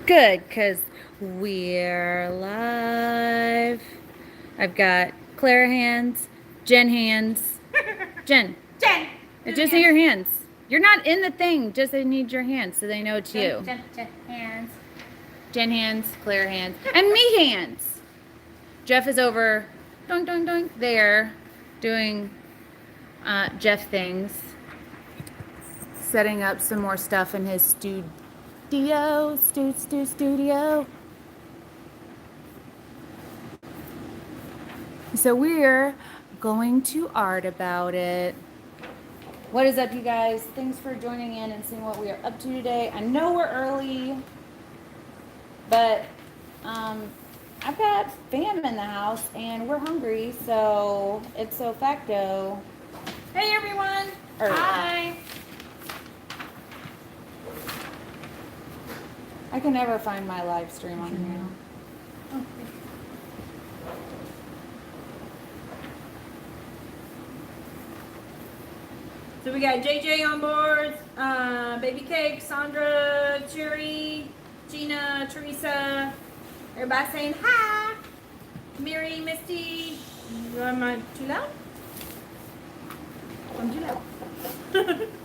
Good, because we're live. I've got Clara hands, Jen hands. Jen, Jen! I just need your hands. You're not in the thing, just I need your hands so they know it's you. Jen, hands. Jen hands, Claire hands, and me hands. Jeff is over, doink, doink, doink, there, doing Jeff things. Setting up some more stuff in his studio. So we're going to art about it. What is up, you guys? Thanks for joining in and seeing what we are up to today. I know we're early, but I've got fam in the house and we're hungry, so it's so facto. Hey, everyone. Early. Hi. I can never find my live stream on here. Oh, so we got JJ on board, Baby Cake, Sandra, Jerry, Gina, Teresa. Everybody saying hi. Mary, Misty. Am I too loud? I'm too loud.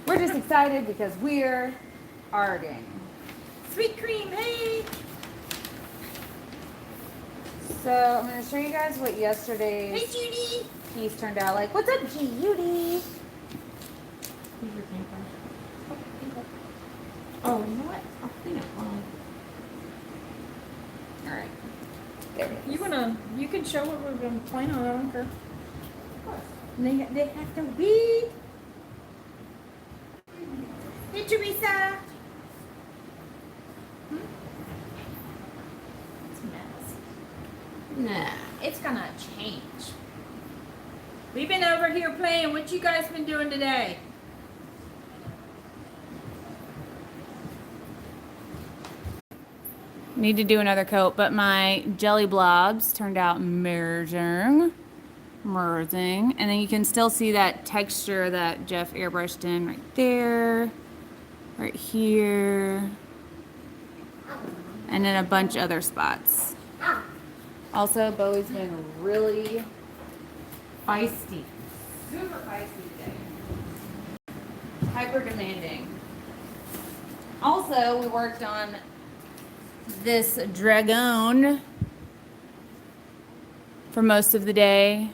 We're just excited because we're arting. Sweet cream, hey. So I'm going to show you guys what Hey, yesterday's Judy. piece turned out like. What's up, Judy? Where's your paintbrush? Oh, you know what? I'll clean it. All right. There it is. You can show what we're gonna plan on, I don't care. Of course. They have to be. Hey, Teresa. It's a mess. Nah, it's gonna change. We've been over here playing. What you guys been doing today? Need to do another coat, but my jelly blobs turned out amazing. And then you can still see that texture that Jeff airbrushed in right there, right here, and then a bunch of other spots. Also, Bowie's been really feisty. Super feisty today. Hyper demanding. Also, we worked on this dragon for most of the day.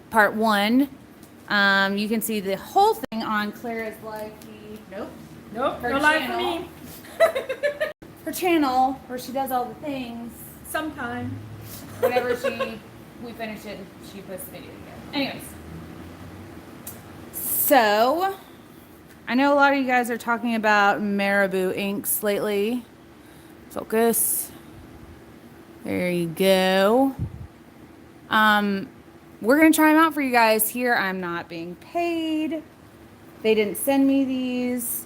Part 1. You can see the whole thing on Clara's live feed. Nope. Her No life for channel. me. Her channel where she does all the things. Sometime. Whenever we finish it, she puts the video together. Anyways. So, I know a lot of you guys are talking about Marabu inks lately. Focus. There you go. We're going to try them out for you guys here. I'm not being paid. They didn't send me these.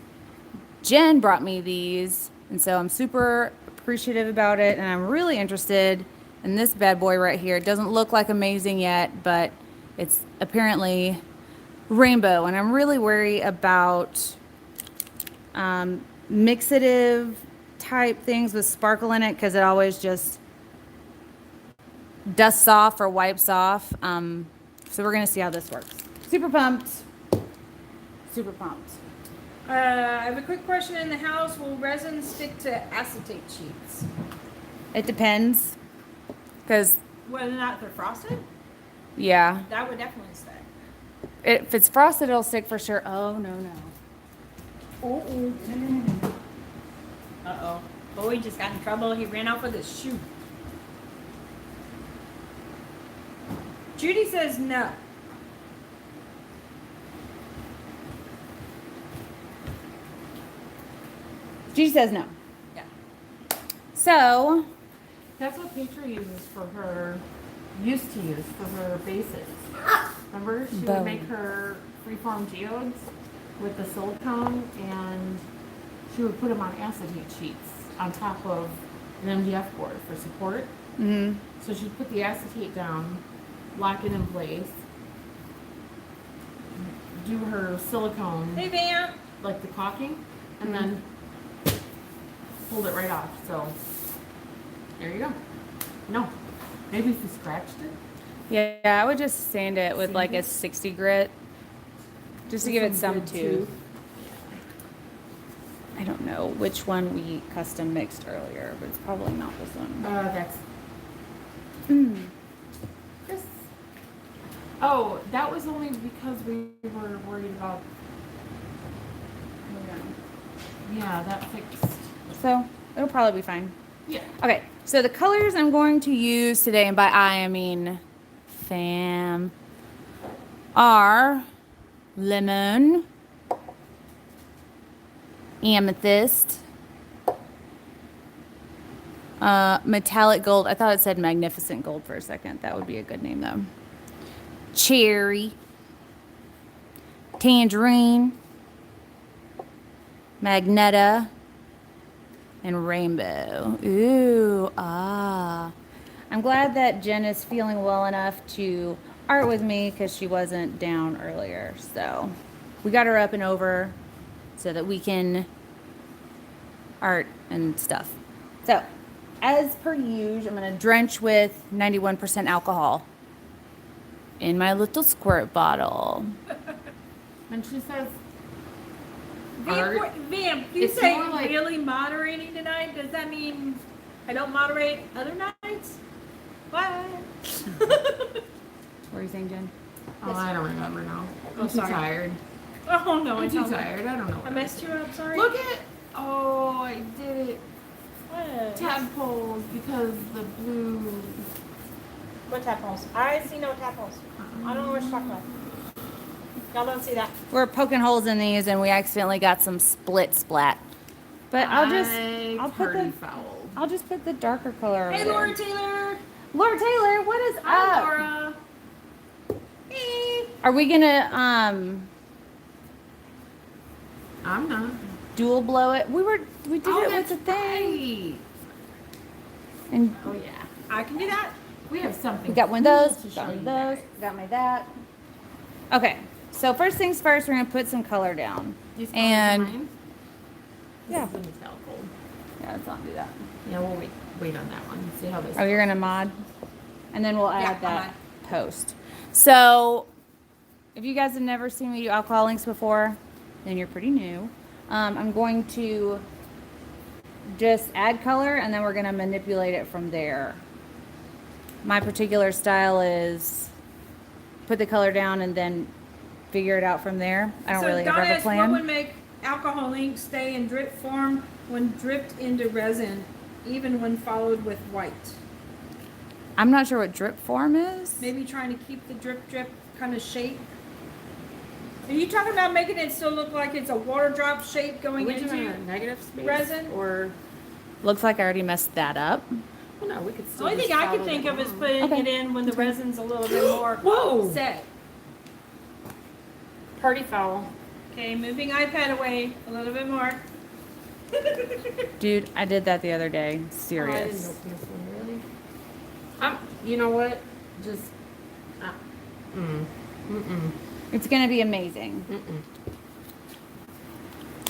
Jen brought me these. And so I'm super appreciative about it. And I'm really interested in this bad boy right here. It doesn't look like amazing yet, but it's apparently rainbow. And I'm really worried about mixative type things with sparkle in it because it always just dusts off or wipes off. So we're going to see how this works. Super pumped. Super pumped. I have a quick question in the house. Will resin stick to acetate sheets? It depends. Because, Whether or not they're frosted? yeah. That would definitely stick. If it's frosted, it'll stick for sure. Oh, no. Oh. Uh-oh. Boy just got in trouble. He ran off with his shoe. Judy says no. She says no. Yeah. So, That's what Petra used to use for her bases. Remember? She Boom. would make her freeform geodes with the silicone and she would put them on acetate sheets on top of an MDF board for support. mm-hmm. So she'd put the acetate down, lock it in place, do her silicone, Hey, Vamp. like the caulking, and then pulled it right off. So there you go. No, maybe if you scratched it. Yeah, I would just sand it with Sand like a it? 60 grit. Just to With give it some good tooth. I don't know which one we custom mixed earlier, but it's probably not this one. That's Mm. this. Oh, that was only because we were worried about. Yeah, that fixed. So it'll probably be fine. Yeah. Okay, so the colors I'm going to use today, and by I mean fam, are lemon, amethyst, metallic gold. I thought it said magnificent gold for a second. That would be a good name though. Cherry, tangerine, magneta, and rainbow. Ooh, ah. I'm glad that Jen is feeling well enough to art with me because she wasn't down earlier. So we got her up and over so that we can art and stuff. So as per usual, I'm going to drench with 91% alcohol in my little squirt bottle. And she says, Vamp, you It's say more like- really moderating tonight? Does that mean I don't moderate other nights? What? What are you saying, Jen? oh, I don't remember now. Oh, I'm too sorry. tired. Oh no, I'm it's too all right. tired. I don't know. I messed you up, sorry. Look at. Oh, I did it. What? Tadpoles because the blue. What tadpoles? I see no tadpoles. I don't know what you're talking about. Y'all don't see that. We're poking holes in these and we accidentally got some split splat. But I'll just put the darker color over Hey, there. Laura Taylor. Laura Taylor, what is Hi, up? Laura. Hey. Are we gonna I'm not. dual blow it? We did Oh, it with that's the thing. right. And Oh yeah. I can do that. We have something. we got one of cool those, to got show one of you those, guys. got my that. Okay, so first things first, we're gonna put some color down. These colors are And mine? This yeah. is the metallic gold. Yeah, let's not do that. Yeah, we'll wait on that one. See how this. Oh, you're gonna mod? And then we'll add Yeah, I'll that mod. post. So, if you guys have never seen me do alcohol inks before, then you're pretty new. I'm going to just add color and then we're gonna manipulate it from there. My particular style is put the color down and then figure it out from there. I don't really ever Donna have a asked, what would plan. make alcohol ink stay in drip form when dripped into resin, even when followed with white? I'm not sure what drip form is. Maybe trying to keep the drip kind of shape. Are you talking about making it still look like it's a water drop shape going Are we doing into? a negative space resin? or? Looks like I already messed that up. Well, no, we could The still. only just thing I could follow think it of is along. putting Okay. it in when the resin's a little bit more Whoa. set. Party foul. Okay, moving iPad away a little bit more. Dude, I did that the other day. Oh, I didn't Serious. open this one really. You know what? Just. It's gonna be amazing.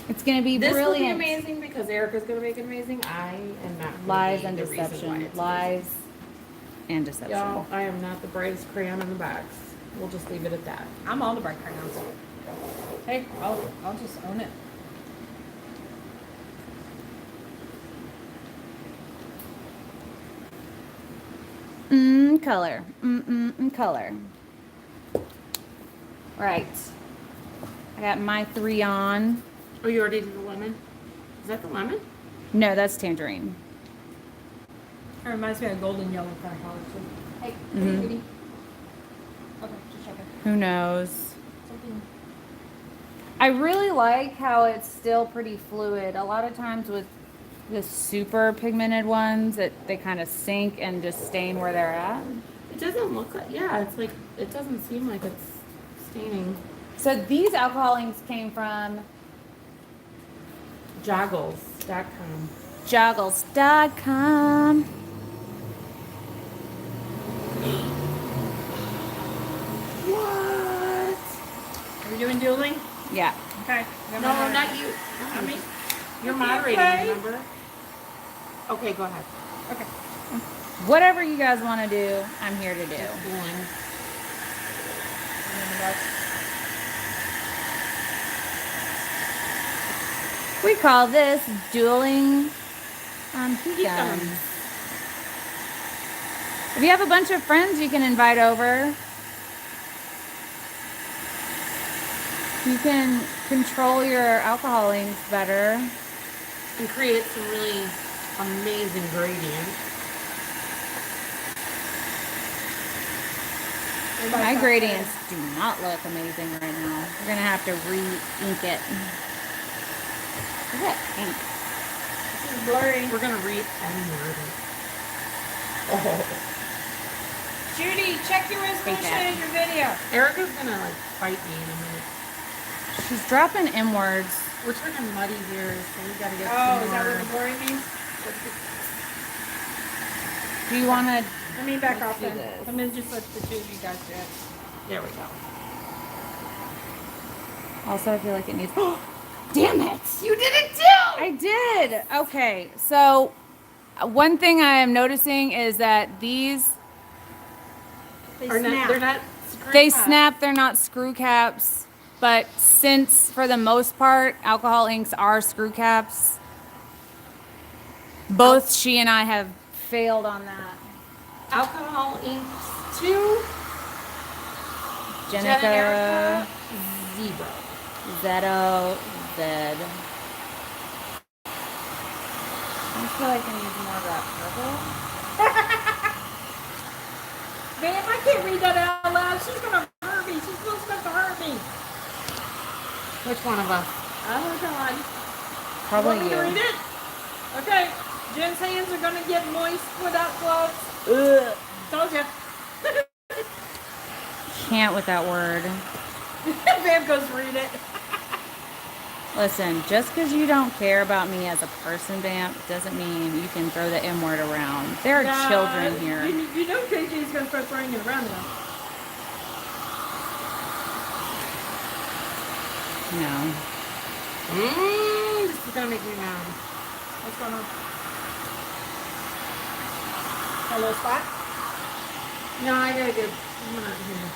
It's gonna be This will be brilliant. amazing because Erica's gonna make it amazing. I am not. gonna Lies be and the reason why deception. it's Lies and deception. Y'all, I am not the brightest crayon in the box. We'll just leave it at that. I'm all the bright crayons. Hey, I'll just own it. Color. Color. Right. I got my 3 on. Oh, you already did the lemon? Is that the lemon? No, that's tangerine. It reminds me of golden yellow crayon too. Hey, Mhm. Kitty. Okay, just checking. Who knows? Something. I really like how it's still pretty fluid. A lot of times with the super pigmented ones, they kind of sink and just stain where they're at. It doesn't look like. Yeah, it's like it doesn't seem like it's staining. So these alcohol inks came from Joggles.com. joggles.com. What? Are we doing dueling? Yeah. Okay. No, not you. Not me. You're Okay, moderating, okay. remember? Okay, go ahead. Okay. Whatever you guys want to do, I'm here to do. One. We call this dueling heat guns. If you have a bunch of friends you can invite over, you can control your alcohol inks better. And create some really amazing gradients. My gradients do not look amazing right now. We're gonna have to re-ink it. Look at that ink. This is blurry. We're gonna re-edit it. Judy, check your resolution of your video. Erica's gonna like fight me in a minute. She's dropping inwards. We're turning muddy here, so we gotta get Oh, some is that more. what the blurry means? Do you want to? Let me back off do then. this. Let me just let the two of you guys do it. There we go. Also, I feel like it needs. Damn it! You did it too! I did. Okay, so one thing I am noticing is that these They Or snap. not, they're not screw they caps. snap. They're not screw caps, but since for the most part alcohol inks are screw caps, both she and I have failed on that. Alcohol inks 2. Jenica, 0. Zeto, Zed. I feel like I need more of that purple. Man, if I can't read that out loud, she's gonna hurt me. She's supposed to hurt me. Which one of us? Oh God. Probably Want me to read you. it? Okay. Jen's hands are gonna get moist without gloves. Ugh. Told ya. Can't with that word. Vam goes read it. Listen, just because you don't care about me as a person, Vamp, doesn't mean you can throw the M word around. There are Nah, children here. You know KJ's gonna start throwing it around now. No. This is gonna make me mad. What's going on? Hello, spot? No, I gotta get. I'm not here.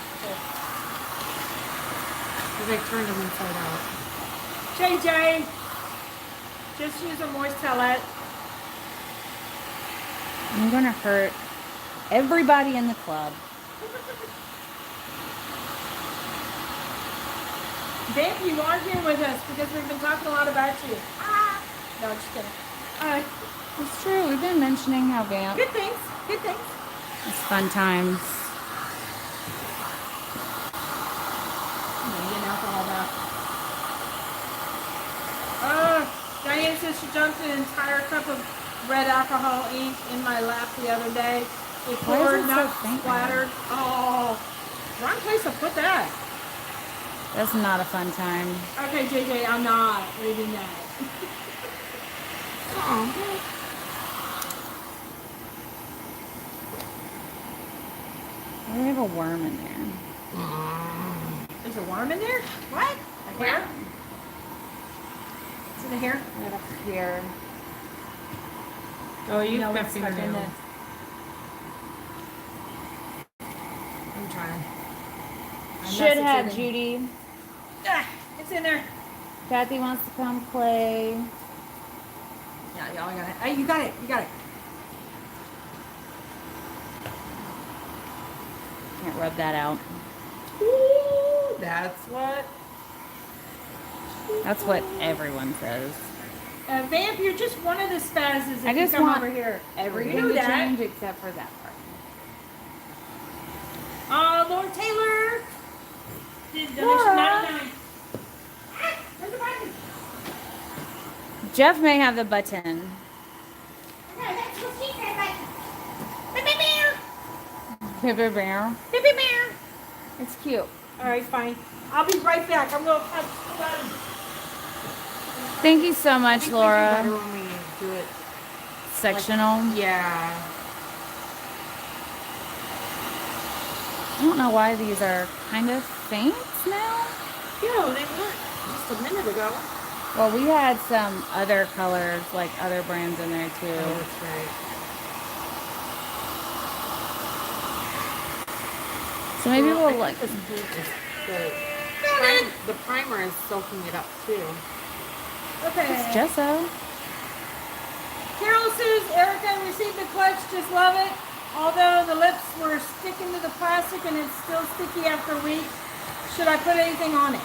Because I turned them inside out. JJ, just use a moist towelette. I'm going to hurt everybody in the club. Vamp, you are here with us because we've been talking a lot about you. Ah! No, just kidding. It's true. We've been mentioning how Vamp. Good things. Good things. It's fun times. I'm gonna get alcohol back. Diane says she dumped an entire cup of red alcohol ink in my lap the other day. It Why is poured, it so not faint now? splattered. Oh, wrong place to put that. That's not a fun time. Okay, JJ, I'm not reading that. Oh, Why do we have a worm in there? There's a worm in there? What? A hair? Is it a hair? Right up here. Oh, you've No, got it's stuck in fingernails. there. I'm trying. Should have Judy. Ah, it's in there. Kathy wants to come play. Yeah, y'all got it. Hey, you got it. You got it. Can't rub that out. Ooh, that's what. That's what everyone says. Vamp, you're just one of the spazzes if I just you come want over here. everything You know to that. change except for that part. Oh, Lord Taylor. Did Laura. 99. Where's the button? Jeff may have the button. Okay, that's the secret button. Beep, beep, beep. Pippa Bear. Beep, beep, beep. It's cute. All right, fine. I'll be right back. I'm going to punch the button. Thank you so much, Better Laura. when we do it. Sectional. Yeah. I don't know why these are kind of faint now. Yeah, they weren't just a minute ago. Well, we had some other colors, like other brands in there too. Oh, that's right. So maybe Well, we'll I like. think this paint is the primer is soaking it up too. Okay. It's gesso. Carol says, Erica received the clutch, just love it. Although the lips were sticking to the plastic and it's still sticky after a week, should I put anything on it?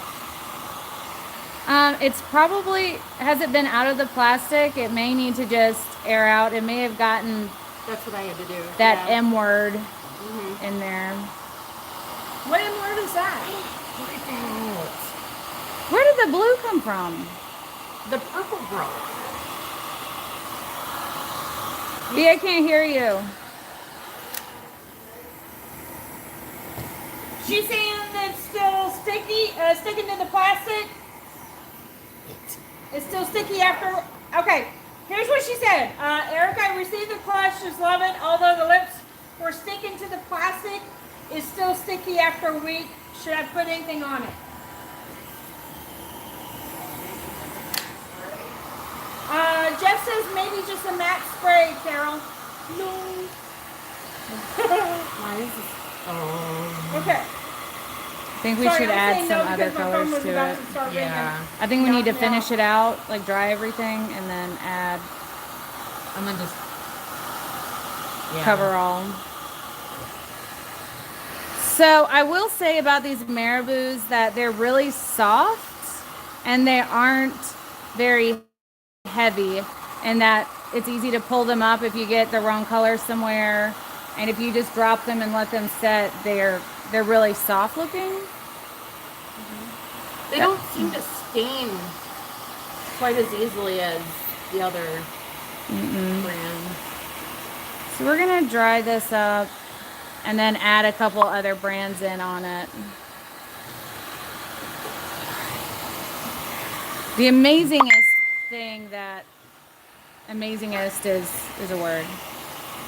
It's probably, has it been out of the plastic? It may need to just air out. It may have gotten That's what I had to do. that yeah. M word Mm-hmm. in there. What in word is that? Where did the blue come from? The purple broke. Yeah, I can't hear you. She's saying that it's still sticky, sticking to the plastic. It's still sticky after. Okay, here's what she said. Erica, I received the clutch, just love it. Although the lips were sticking to the plastic, it's still sticky after a week. Should I put anything on it? Jeff says maybe just a matte spray, Carol. No. Why is this? Oh. Okay. I think we Sorry, should I'm add saying some no other because my phone colors was to about it. to start Yeah. ringing. I think we need to Knock me finish out. it out, like dry everything, and then add And then just cover all. So I will say about these Marabus that they're really soft and they aren't very heavy, and that it's easy to pull them up if you get the wrong color somewhere, and if you just drop them and let them set, they're really soft looking. They don't seem to stain quite as easily as the other brand. So we're gonna dry this up and then add a couple other brands in on it. The amazingest is a word.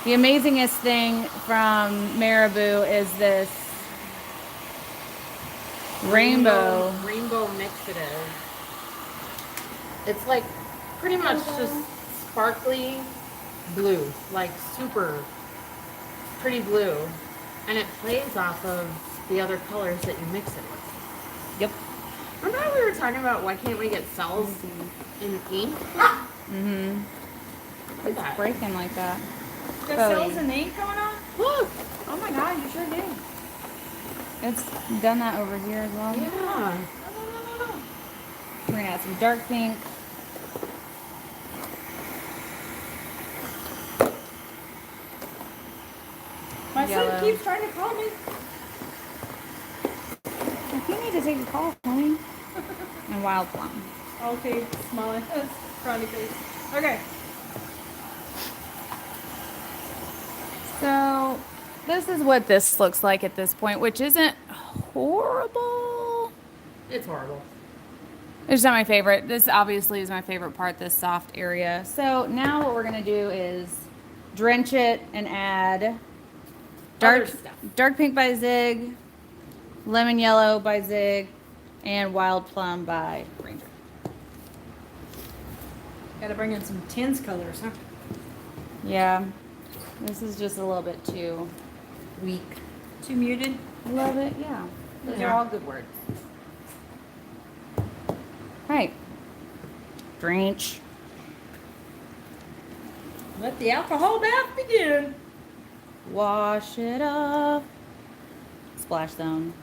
The amazingest thing from Marabu is this rainbow. Rainbow mixative. It's like pretty much just sparkly blue, like super pretty blue, and it plays off of the other colors that you mix it with. Yep. Remember how we were talking about why can't we get cells in ink? Mm-hmm. Look at It's that. breaking like that. Got Chloe. cells and ink going on? Look! Oh my god, you sure do. It's done that over here as well. Yeah. We're gonna add some dark pink. My Yellow. son keeps trying to call me. If you need to take a call, honey. And wild plum. Okay, smiling. Frowny face. Okay. So this is what this looks like at this point, which isn't horrible. It's horrible. It's not my favorite. This obviously is my favorite part, this soft area. So now what we're gonna do is drench it and add Other stuff. dark pink by Zig, lemon yellow by Zig, and wild plum by Ranger. Gotta bring in some tins colors, huh? Yeah, this is just a little bit too weak. Too muted. Love it, yeah. Those are Yeah. all good words. Right. Drench. Let the alcohol bath begin. Wash it off. Splash zone.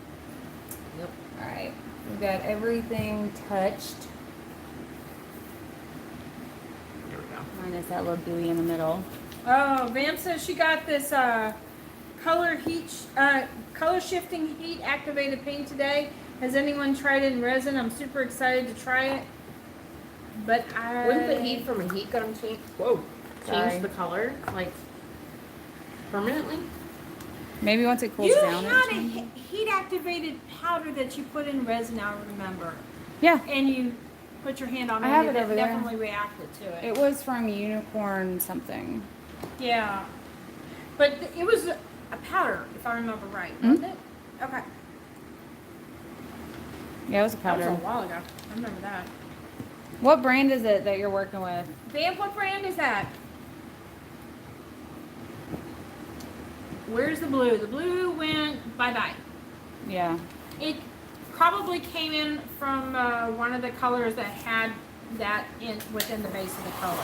Yep. All right. We've got everything touched. There we go. Minus that little gooey in the middle. Oh, Vam says she got this color shifting heat activated paint today. Has anyone tried it in resin? I'm super excited to try it. But Wouldn't the heat from a heat gun change Sorry. the color like permanently? Maybe once it cools You down. had it'll a change. heat activated powder that you put in resin, I remember. Yeah. And you put your hand on it. I have and it over there. definitely reacted to it. It was from Unicorn something. Yeah. But it was a powder, if I remember right, wasn't it? Okay. Yeah, it was a That was a powder. while ago. I remember that. What brand is it that you're working with? Vamp, what brand is that? Where's the blue? The blue went bye-bye. Yeah. It probably came in from one of the colors that had that in within the base of the color.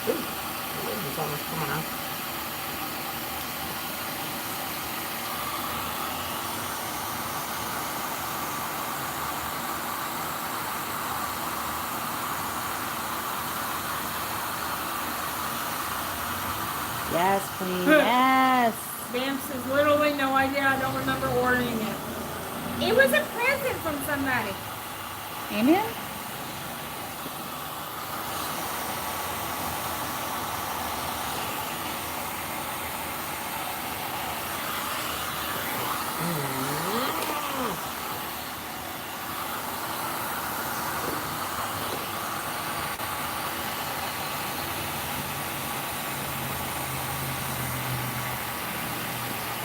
Ooh, the wind is almost coming up. Yes, queen. Yes. Vamp says literally no idea. I don't remember ordering it. It was a present from somebody. Amen.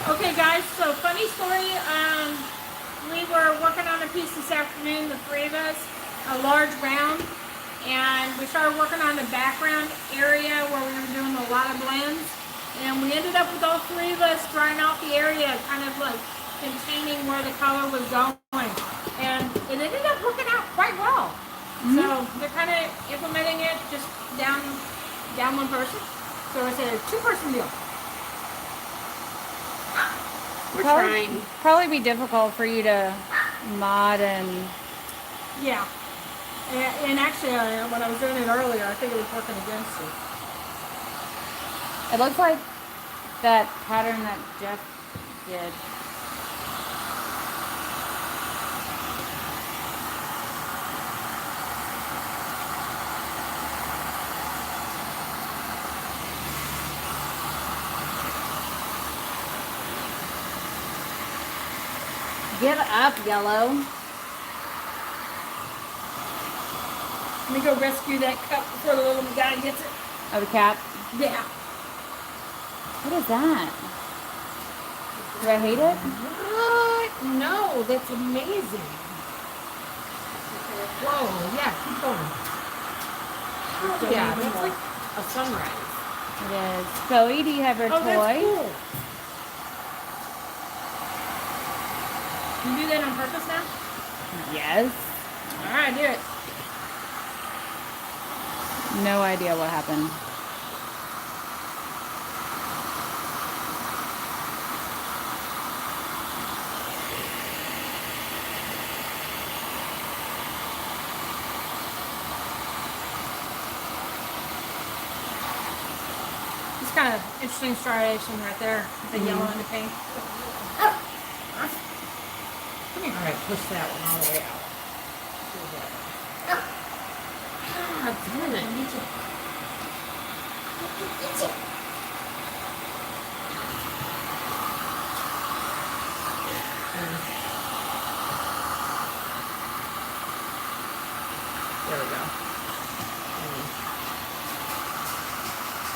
Okay, guys. So funny story. We were working on a piece this afternoon, the three of us, a large round, and we started working on the background area where we were doing a lot of blends, and we ended up with all three of us drying out the area, kind of like containing where the color was going, and it ended up working out quite well. So they're kind of implementing it just down one person. So it's a two-person deal. We're trying. Probably be difficult for you to mod and Yeah. And actually, when I was doing it earlier, I think it was working against it. it looks like that pattern that Jeff did. Get up, yellow. Let me go rescue that cup before the little guy gets it. Oh, the cat. Yeah. What is that? Do I hate it? What? No, that's amazing. Whoa, yeah, keep going. Oh, yeah, that's like a sunrise. It is. Chloe, do you have your Oh, toy? that's cool. You do that on purpose now? Yes. All right, do it. No idea what happened. It's kind of interesting striation right there. The yellow and the pink. Come here. All right, push that one all the way out. God damn it. There we go.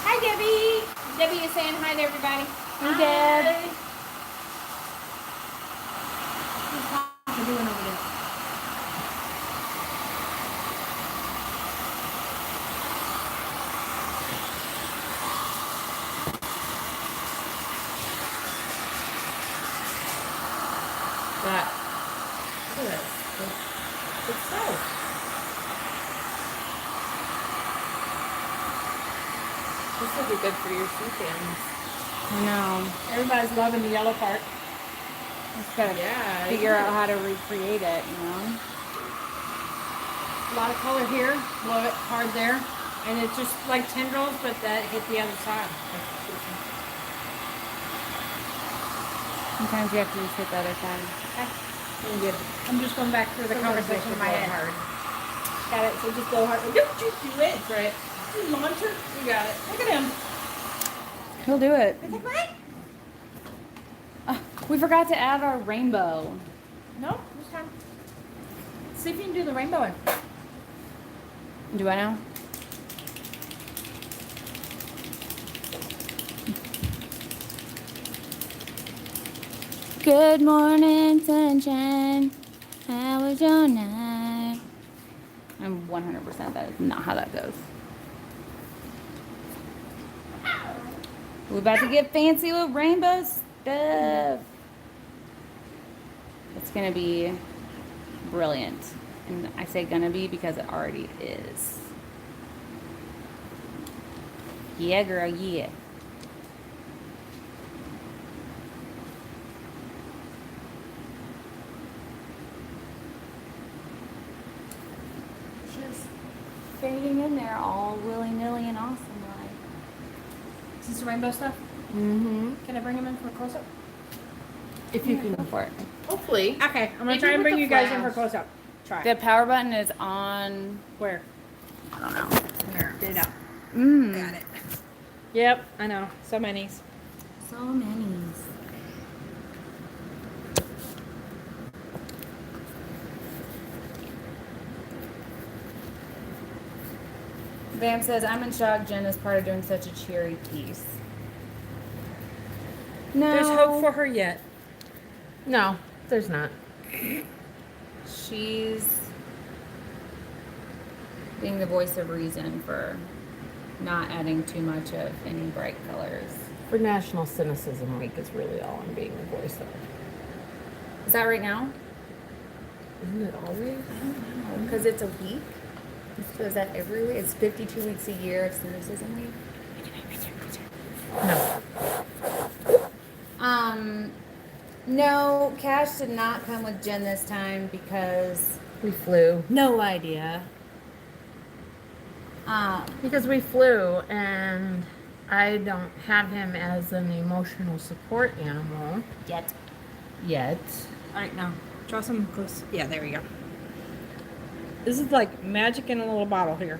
Hi, Debbie. Debbie is saying hi to everybody. Hi, Deb. What's Papa doing over there? That. Look at this. It's so. This would be good for your shoe fans. I know. Everybody's loving the yellow part. Just gotta Yeah, figure out how to recreate it, you know? A lot of color here. Blow it hard there. And it's just like tendrils, but that hit the other side. Sometimes you have to just hit the other side. I'm good. I'm just going back through the conversation in my head. Hard. Got it. So just blow hard. Don't you do it. That's right. You launcher. You got it. Look at him. He'll do it. I think what? We forgot to add our rainbow. No, this time. See if you can do the rainbow one. Do I know? Good morning, sunshine. How was your night? I'm 100% that is not how that goes. We're about to get fancy with rainbow stuff. It's gonna be brilliant. And I say gonna be because it already is. Yeah, girl, yeah. Just fading in there all willy-nilly and awesome like. Is this the rainbow stuff? Mm-hmm. Can I bring them in for a close-up? If you Go can, for it. hopefully. Okay, I'm gonna Maybe try and with bring the you guys in for a flash. close-up. Try. The power button is on. Where? I don't know. There. Get it out. Got it. Yep, I know. So many. So many. Bam says, I'm in shock. Jen is part of doing such a cheery piece. No. There's hope for her yet. No, there's not. She's being the voice of reason for not adding too much of any bright colors. For National Cynicism Week is really all I'm being the voice of. Is that right now? Isn't it always? Because it's a week. So is that every week? It's 52 weeks a year of cynicism week. No. No, Cash did not come with Jen this time because We flew. no idea. Because we flew and I don't have him as an emotional support animal Yet. yet. All right, now draw some close. Yeah, there we go. This is like magic in a little bottle here.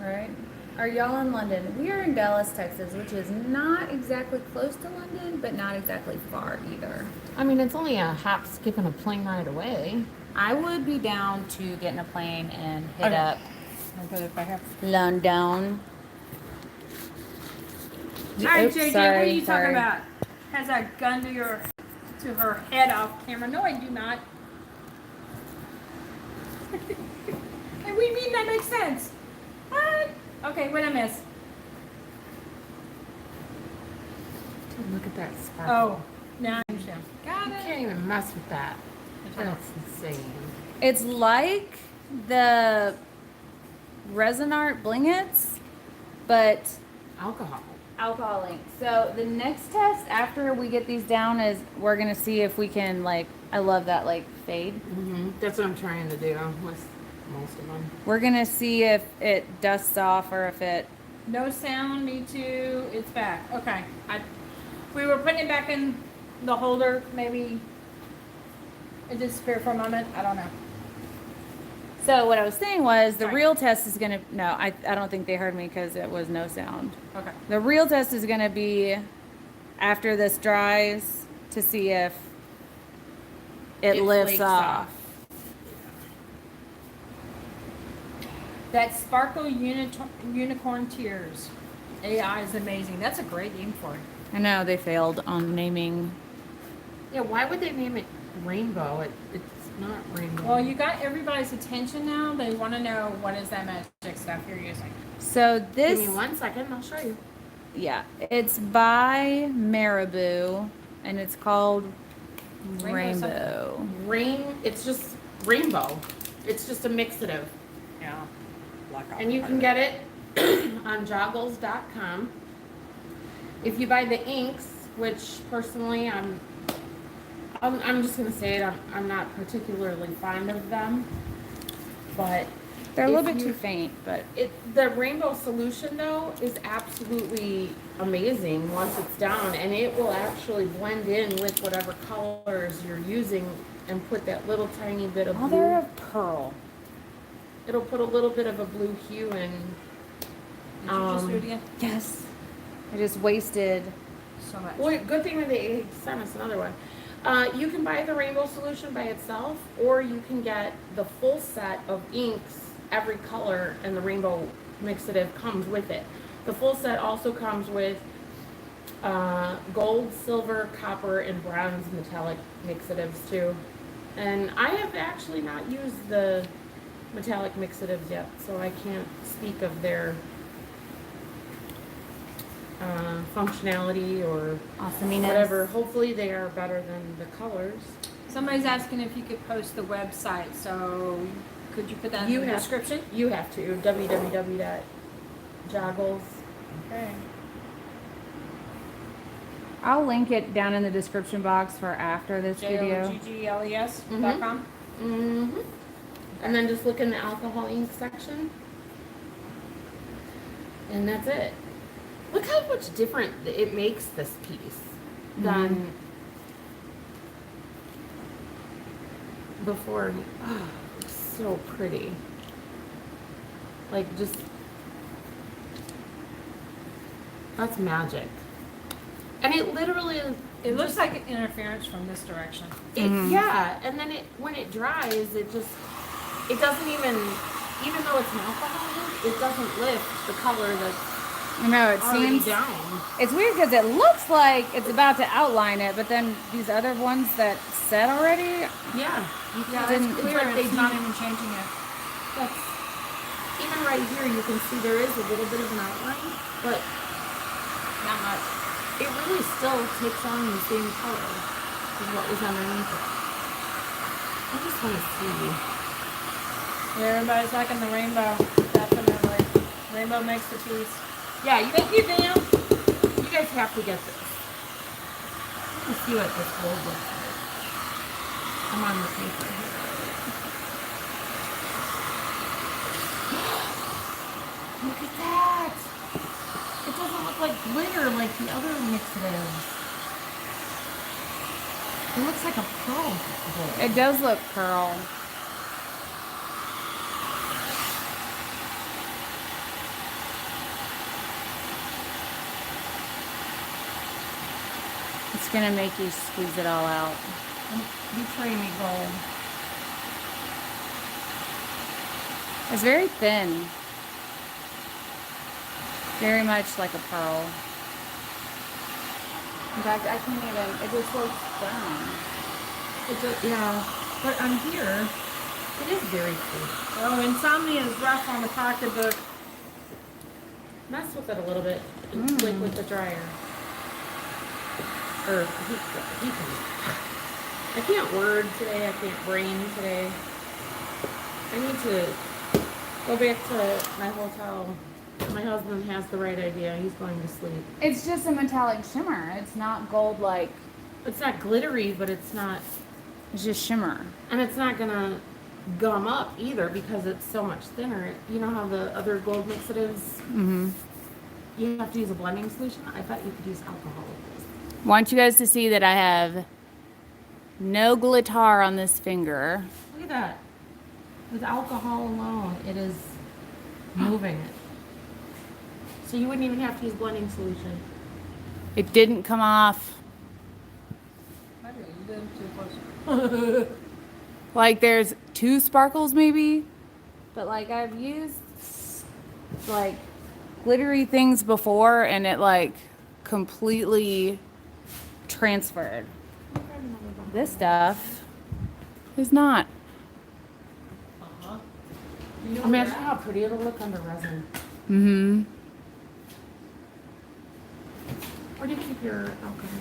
Right? Are y'all in London? We are in Dallas, Texas, which is not exactly close to London, but not exactly far either. I mean, it's only a hop, skip, and a plane ride away. I would be down to get in a plane and hit Okay. up I'll put it back here. London. All right, Oops, JJ, what are sorry, you sorry. talking about? Has a gun to her head off camera? No, I do not. And we mean that makes sense. What? Okay, what did I miss? Look at that sparkle. Oh, now I understand. Got You it. can't even mess with that. That's insane. It's like the resin art blingets, but Alcohol. alcohol ink. So the next test after we get these down is we're gonna see if we can like, I love that like fade. Mm-hmm. That's what I'm trying to do with most of them. We're gonna see if it dusts off or if it, No sound, me too. It's back. Okay. We were putting it back in the holder. Maybe it disappeared for a moment. I don't know. so what I was saying was the Sorry. real test is gonna, no, I don't think they heard me because it was no sound. Okay. The real test is gonna be after this dries to see if it lifts flakes off. That Sparkle Unicorn Tears. AI is amazing. That's a great name for it. I know they failed on naming. Yeah, why would they name it rainbow? It's not rainbow. Well, you got everybody's attention now. They want to know what is that magic stuff you're using. So this, Give me 1 second, I'll show you. yeah, it's by Marabu and it's called Rainbow Rainbow. It's just rainbow. It's just a mixative. Yeah. And you can get it on joggles.com. If you buy the inks, which personally I'm just gonna say it, I'm not particularly fond of them, but They're a little if bit you- too faint, but the rainbow solution though is absolutely amazing once it's down, and it will actually blend in with whatever colors you're using and put that little tiny bit of oh, blue. they're a pearl. It'll put a little bit of a blue hue in. Did you just do it again? Yes. I just wasted. So much. Well, good thing that they sent us another one. You can buy the rainbow solution by itself, or you can get the full set of inks, every color, and the rainbow mixative comes with it. The full set also comes with gold, silver, copper, and bronze metallic mixatives too. And I have actually not used the metallic mixatives yet, so I can't speak of their functionality or Awesomeness. whatever. Hopefully they are better than the colors. Somebody's asking if you could post the website, so could you put that in the description? You have to. www.joggles. Okay. I'll link it down in the description box for after this video. joggles.com. Mm-hmm. And then just look in the alcohol ink section. And that's it. Look how much different it makes this piece than before. Oh, it's so pretty. Like just, that's magic. And it literally is. It looks like an interference from this direction. Yeah, and then when it dries, it doesn't even though it's an alcohol ink, it doesn't lift the color that's No, it already seems down. it's weird because it looks like it's about to outline it, but then these other ones that set already, Yeah, you Yeah, can it's clear clear. they It's do. not even changing it. That's even right here. You can see there is a little bit of an outline, but Not much. it really still takes on the same color as what was underneath it. I just want to see. Yeah, everybody's liking the rainbow. Definitely. Rainbow makes the piece. Yeah, Thank you, Dan. you guys have to get this. Let's see what this gold looks like. I'm on the paper here. Look at that! It doesn't look like glitter like the other mixatives. It looks like a pearl gold. it does look pearl. It's gonna make you squeeze it all out. Betray me gold. It's very thin. Very much like a pearl. In fact, I can't even, it just looks brown. Yeah, but on here, it is very thin. Oh, Insomnia is rough on the pocketbook. Mess with it a little bit, like with the dryer. Or heat gun. I can't word today, I can't brain today. I need to go back to my hotel. My husband has the right idea, he's going to sleep. It's just a metallic shimmer. It's not gold like, It's not glittery, but it's not, it's just shimmer. and it's not gonna gum up either because it's so much thinner. You know how the other gold mixatives, you have to use a blending solution? I thought you could use alcohol with this. Want you guys to see that I have no glitter on this finger. Look at that. With alcohol alone, it is moving it. So you wouldn't even have to use blending solution. It didn't come off. Okay, you did too close. Like there's 2 sparkles maybe, but like I've used like glittery things before and it like completely transferred. This stuff is not. Imagine how pretty it'll look under resin. Where do you keep your alcohol?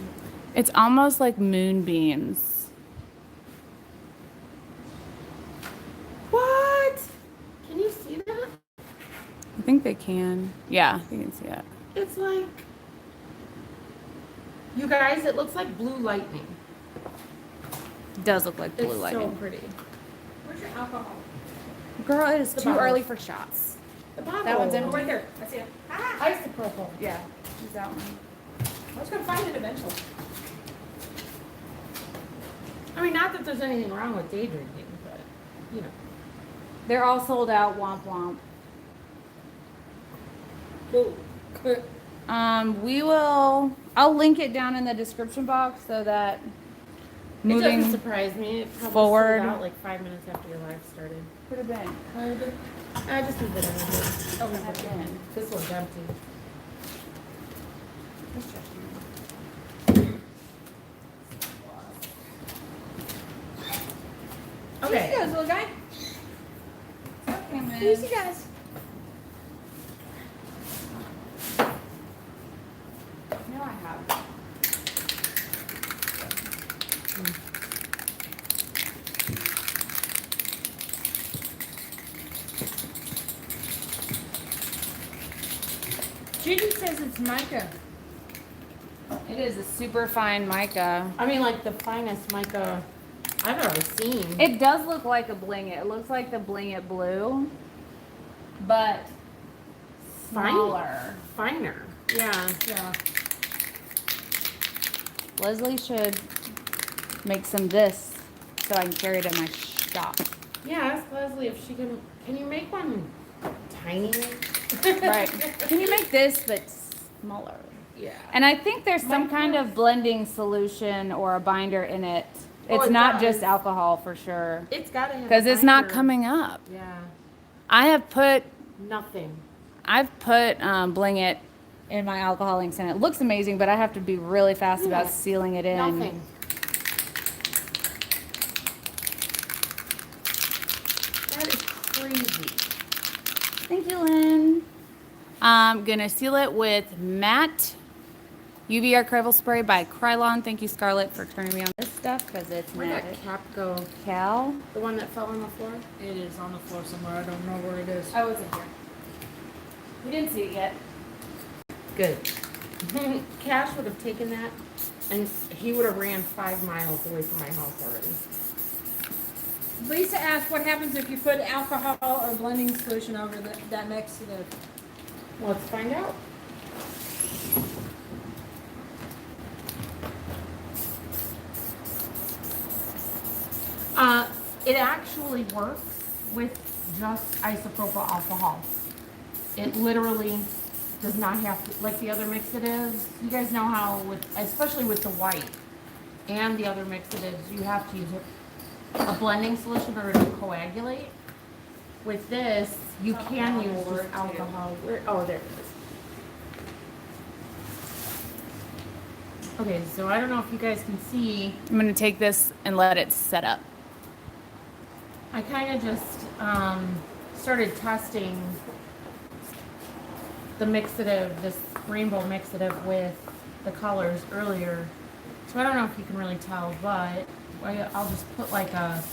It's almost like moonbeams. What? Can you see that? I think they can. Yeah, you can see it. It's like, you guys, it looks like blue lightning. It does look like blue It's lightning. so pretty. Where's your alcohol? Girl, it is The too bottle. early for shots. The bottle. That one's Oh, empty. right there. I see it. Ah, Isopropyl. Yeah, use that one. I was gonna find it eventually. I mean, not that there's anything wrong with day drinking, but, you know. They're all sold out. Womp womp. I'll link it down in the description box so that It doesn't moving surprise me. It probably forward. sold out like 5 minutes after your live started. could have been. I just leave it in here. Could have been. This one's empty. Easy goes, little guy. Okay, man. Easy guys. No, I have. Judy says it's mica. It is a super fine mica. I mean, like the finest mica I've ever seen. It does look like a bling it. It looks like the bling it blue, but smaller. Finer. Yeah. Yeah. Leslie should make some this so I can carry it in my shop. Yeah, ask Leslie if she can you make one tiny? Right. Can you make this but smaller? Yeah. And I think there's some Might kind have- of blending solution or a binder in it. Oh, It's it not does. just alcohol for sure. It's gotta have Because a it's not binder. coming up. Yeah. I've put Nothing. Bling It in my alcohol inks and it looks amazing, but I have to be really fast about Yeah. sealing it in. Nothing. That is crazy. Thank you, Lynn. I'm gonna seal it with matte UV archival spray by Krylon. Thank you, Scarlett, for turning me on this stuff because it's Where'd matte. that cap go? Cal. The one that fell on the floor? It is on the floor somewhere. I don't know where it is. I wasn't here. You didn't see it yet. Good. Cash would have taken that and he would have ran 5 miles away from my house already. Lisa asked what happens if you put alcohol or blending solution over that mixative. Let's find out. It actually works with just isopropyl alcohol. It literally does not have to, like the other mixatives, you guys know how with, especially with the white and the other mixatives, you have to use a blending solution in order to coagulate. With this, you can use just alcohol. Oh, there it is. Okay, so I don't know if you guys can see. I'm gonna take this and let it set up. I kind of just started testing the mixative, this rainbow mixative with the colors earlier. So I don't know if you can really tell, but I'll just put like I'll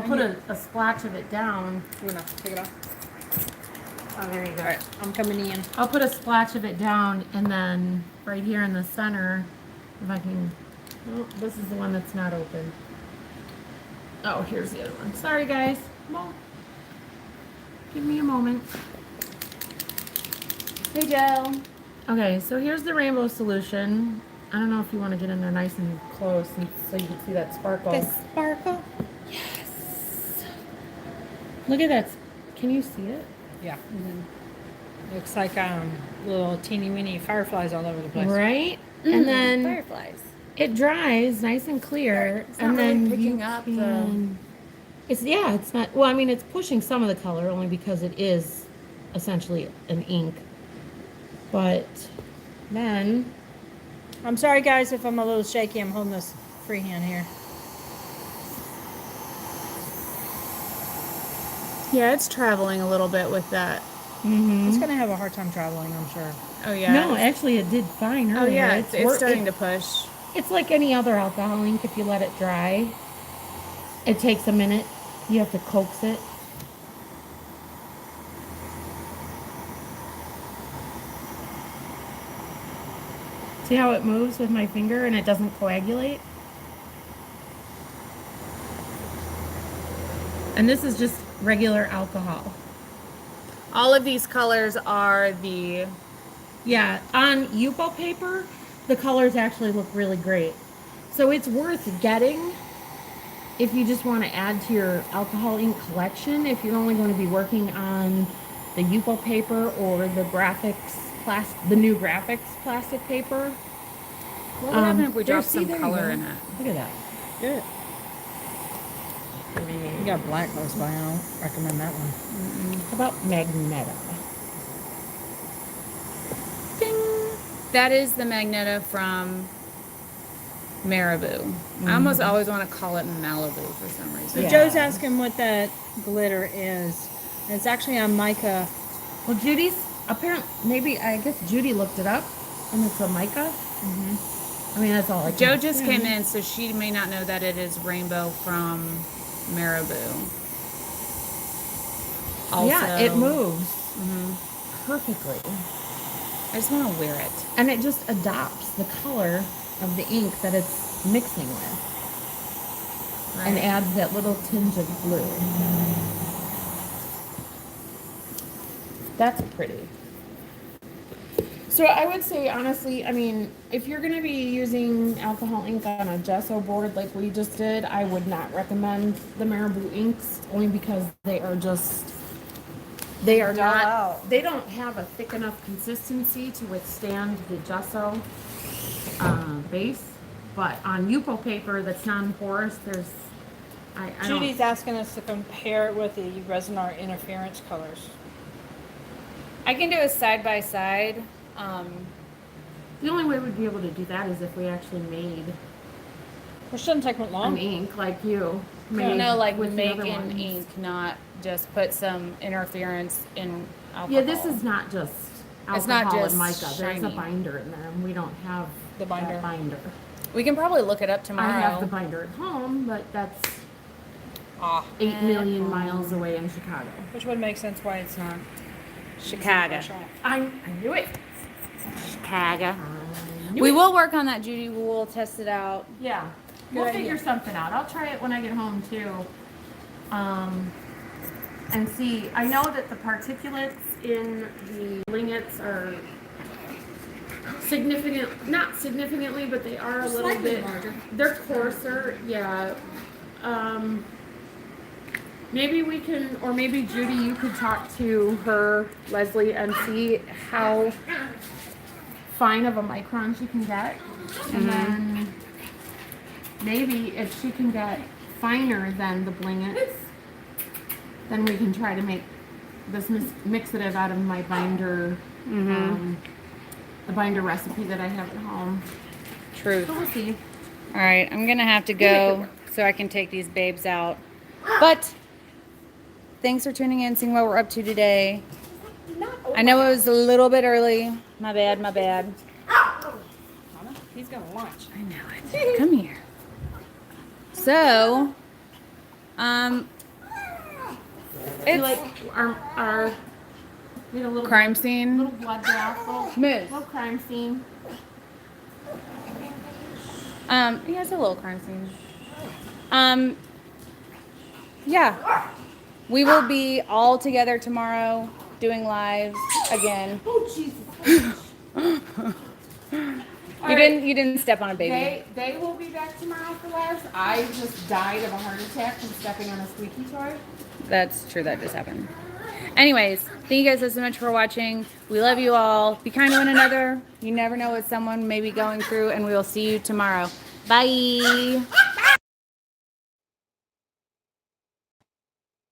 put a splash of it down. You wanna take it off? Oh, there you go. All right, I'm coming in. I'll put a splash of it down and then right here in the center, if I can, oh, this is the one that's not open. Oh, here's the other one. Sorry guys. Well, give me a moment. Hey, Joe. Okay, so here's the rainbow solution. I don't know if you want to get in there nice and close and so you can see that sparkle. The sparkle? Yes. Look at that. Can you see it? Yeah. Looks like little teeny weeny fireflies all over the place. Right? And then Fireflies. it dries nice and clear. It's and not really then picking you up can, it's not, well, I mean, it's pushing some of the color only because it is essentially an ink. But then, I'm sorry guys if I'm a little shaky. I'm holding this freehand here. Yeah, it's traveling a little bit with that. It's gonna have a hard time traveling, I'm sure. Oh, yeah. no, actually it did fine earlier. Oh, yeah, it's starting it- to push. It's like any other alcohol ink. If you let it dry, it takes a minute. You have to coax it. See how it moves with my finger and it doesn't coagulate? And this is just regular alcohol. All of these colors are the... Yeah, on Yupo paper, the colors actually look really great. So it's worth getting if you just want to add to your alcohol ink collection. If you're only going to be working on the Yupo paper or the the new graphics plastic paper. What would happen if we there- dropped see, some there you color go. in it? Look at that. Good. You got black close by. I don't recommend that one. How about Magneta? Ding! That is the Magneta from Marabu. I almost always want to call it Malibu for some So reason. Yeah. Joe's asking what that glitter is. And it's actually on mica. Well, Judy's apparently, maybe, I guess Judy looked it up, and it's a mica. I mean, that's all I Joe can just assume. came in, so she may not know that it is rainbow from Marabu. Also, Yeah, it moves perfectly. I just want to wear it. And it just adopts the color of the ink that it's mixing with. And adds that little tinge of blue. That's pretty. So I would say, honestly, I mean, if you're going to be using alcohol ink on a gesso board like we just did, I would not recommend the Marabu inks, only because they are Dull out. they don't have a thick enough consistency to withstand the gesso base. But on Yupo paper that's non-porous, there's, I don't, Judy's asking us to compare it with the Resinart interference colors. I can do a side by side. the only way we'd be able to do that is if we actually made Which doesn't take much an long. ink like you made No, like with the make other an ones. ink, not just put some interference in alcohol. Yeah, this is not just alcohol It's not just and mica. There's a shiny. binder in there, and we don't have The binder. that binder. We can probably look it up tomorrow. I have the binder at home, but that's Ah. 8 million miles away in Chicago. Which would make sense why it's not. Chicago. I knew it. Chicago. We will work on that, Judy. We'll test it out. Yeah, we'll figure something out. I'll try it when I get home too. And see, I know that the particulates in the lingets are significant, not significantly, but they are a little bit, they're coarser, yeah. Maybe we can, or maybe Judy, you could talk to her, Leslie, and see how fine of a micron she can get. And then maybe if she can get finer than the blingets, then we can try to make this mixative out of my binder, the binder recipe that I have at home. Truth. So we'll see. All right, I'm gonna have to go so I can take these babes out. But thanks for tuning in, seeing what we're up to today. I know it was a little bit early. My bad, my bad. He's gonna lunch. I know it. Come here. So, It's it's like our we had a little crime scene. little blood bath, Smooth. little crime scene. Yeah, it's a little crime scene. Yeah. We will be all together tomorrow doing lives again. Oh Jesus! You didn't step on a baby. They will be back tomorrow for lives. I just died of a heart attack from stepping on a squeaky toy. That's true, that just happened. Anyways, thank you guys so much for watching. We love you all. Be kind to one another. You never know what someone may be going through, and we will see you tomorrow. Bye.